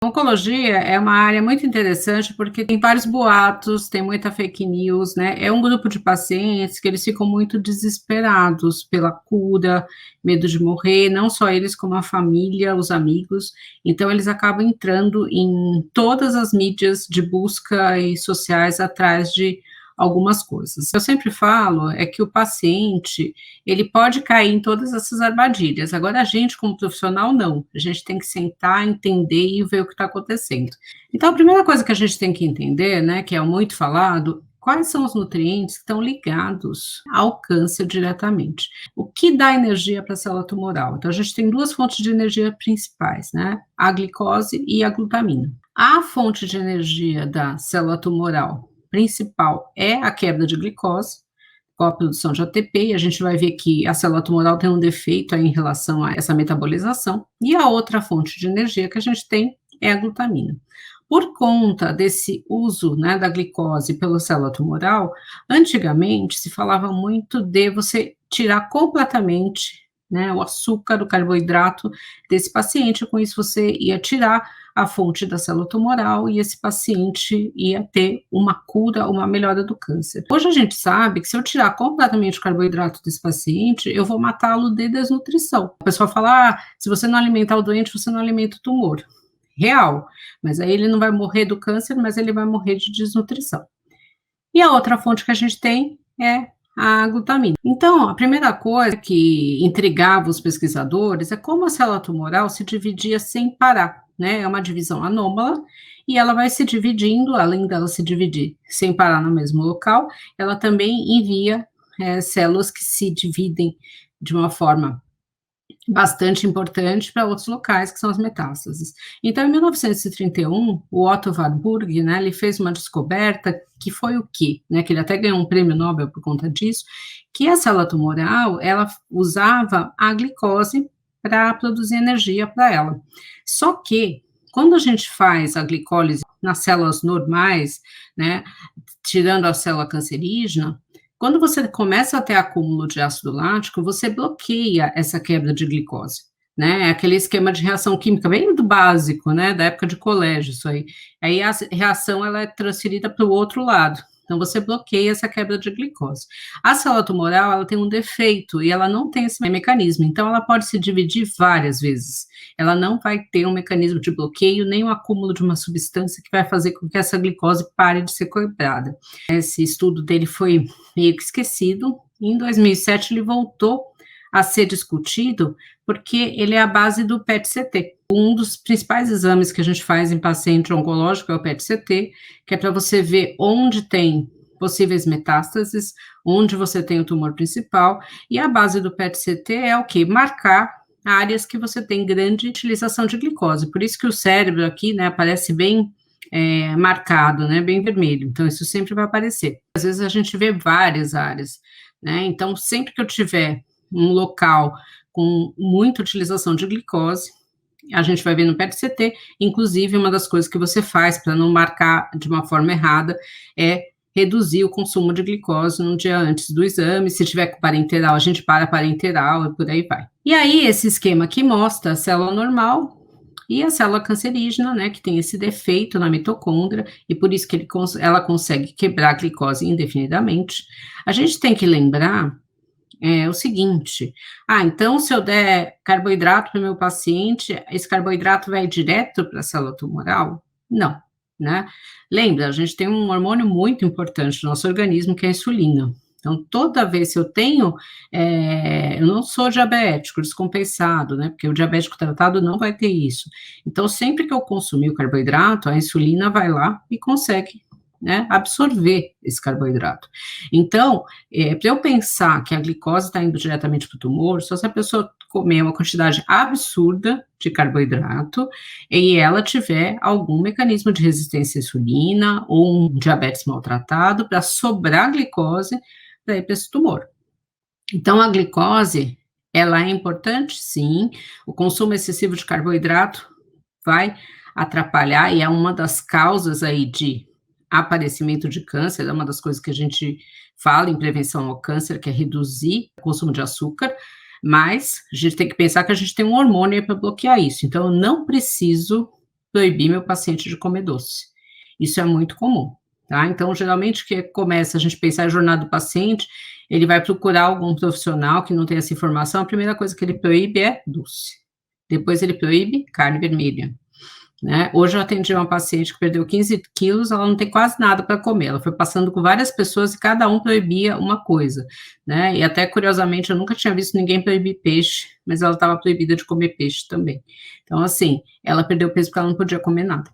Oncologia é uma área muito interessante porque tem vários boatos, tem muita fake news, né? É um grupo de pacientes que eles ficam muito desesperados pela cura, medo de morrer, não só eles, como a família, os amigos. Então, eles acabam entrando em todas as mídias de busca e sociais atrás de algumas coisas. Eu sempre falo é que o paciente ele pode cair em todas essas armadilhas. Agora, a gente, como profissional, não. A gente tem que sentar, entender e ver o que está acontecendo. Então, a primeira coisa que a gente tem que entender, né, que é muito falado, quais são os nutrientes que estão ligados ao câncer diretamente. O que dá energia para a célula tumoral? Então, a gente tem duas fontes de energia principais, né? A glicose e a glutamina. A fonte de energia da célula tumoral principal é a quebra de glicose, com a produção de ATP, e a gente vai ver que a célula tumoral tem um defeito aí em relação a essa metabolização, e a outra fonte de energia que a gente tem é a glutamina. Por conta desse uso, né, da glicose pela célula tumoral, antigamente se falava muito de você tirar completamente, né, o açúcar, o carboidrato desse paciente, com isso você ia tirar a fonte da célula tumoral e esse paciente ia ter uma cura, uma melhora do câncer. Hoje a gente sabe que se eu tirar completamente o carboidrato desse paciente, eu vou matá-lo de desnutrição. A pessoa fala, se você não alimentar o doente, você não alimenta o tumor. Real, mas aí ele não vai morrer do câncer, mas ele vai morrer de desnutrição. E a outra fonte que a gente tem é a glutamina. Então, a primeira coisa que intrigava os pesquisadores é como a célula tumoral se dividia sem parar, né? É uma divisão anômala e ela vai se dividindo, além dela se dividir sem parar no mesmo local, ela também envia células que se dividem de uma forma bastante importante para outros locais, que são as metástases. Então, em 1931, o Otto Warburg, né, ele fez uma descoberta que foi o quê? Né, que ele até ganhou um prêmio Nobel por conta disso, que a célula tumoral, ela usava a glicose para produzir energia para ela. Só que, quando a gente faz a glicólise nas células normais, né, tirando a célula cancerígena, quando você começa a ter acúmulo de ácido lático, você bloqueia essa quebra de glicose, né? É aquele esquema de reação química bem do básico, né? Da época de colégio, isso aí. Aí a reação ela é transferida para o outro lado. Então você bloqueia essa quebra de glicose. A célula tumoral ela tem um defeito e ela não tem esse mecanismo, então ela pode se dividir várias vezes. Ela não vai ter um mecanismo de bloqueio nem um acúmulo de uma substância que vai fazer com que essa glicose pare de ser quebrada. Esse estudo dele foi meio que esquecido. Em 2007 ele voltou a ser discutido porque ele é a base do PET-CT. Um dos principais exames que a gente faz em paciente oncológico é o PET-CT, que é para você ver onde tem possíveis metástases, onde você tem o tumor principal, e a base do PET-CT é o quê? Marcar áreas que você tem grande utilização de glicose. Por isso que o cérebro aqui, né, aparece bem marcado, né, bem vermelho. Então, isso sempre vai aparecer. Às vezes a gente vê várias áreas, né? Então, sempre que eu tiver um local com muita utilização de glicose, a gente vai ver no PET-CT, inclusive uma das coisas que você faz para não marcar de uma forma errada é reduzir o consumo de glicose no dia antes do exame, se tiver com parenteral, a gente para parenteral e por aí vai. E aí, esse esquema aqui mostra a célula normal e a célula cancerígena, né, que tem esse defeito na mitocôndria, e por isso que ela consegue quebrar a glicose indefinidamente. A gente tem que lembrar o seguinte, então se eu der carboidrato para o meu paciente, esse carboidrato vai direto para a célula tumoral? Não, né? Lembra, a gente tem um hormônio muito importante no nosso organismo, que é a insulina. Então, toda vez que eu tenho, eu não sou diabético, descompensado, né? Porque o diabético tratado não vai ter isso. Então, sempre que eu consumir o carboidrato, a insulina vai lá e consegue, né, absorver esse carboidrato. Então, para eu pensar que a glicose está indo diretamente para o tumor, só se a pessoa comer uma quantidade absurda de carboidrato e ela tiver algum mecanismo de resistência à insulina ou um diabetes maltratado para sobrar glicose para ir para esse tumor. Então, a glicose, ela é importante? Sim. O consumo excessivo de carboidrato vai atrapalhar e é uma das causas aí de aparecimento de câncer, é uma das coisas que a gente fala em prevenção ao câncer, que é reduzir o consumo de açúcar, mas a gente tem que pensar que a gente tem um hormônio para bloquear isso, então eu não preciso proibir meu paciente de comer doce. Isso é muito comum, tá? Então, geralmente, que começa a gente pensar em jornada do paciente, ele vai procurar algum profissional que não tem essa informação, a primeira coisa que ele proíbe é doce. Depois ele proíbe carne vermelha, né? Hoje eu atendi uma paciente que perdeu 15 quilos, ela não tem quase nada para comer, ela foi passando com várias pessoas e cada um proibia uma coisa, né? E até curiosamente eu nunca tinha visto ninguém proibir peixe, mas ela estava proibida de comer peixe também. Então, assim, ela perdeu peso porque ela não podia comer nada.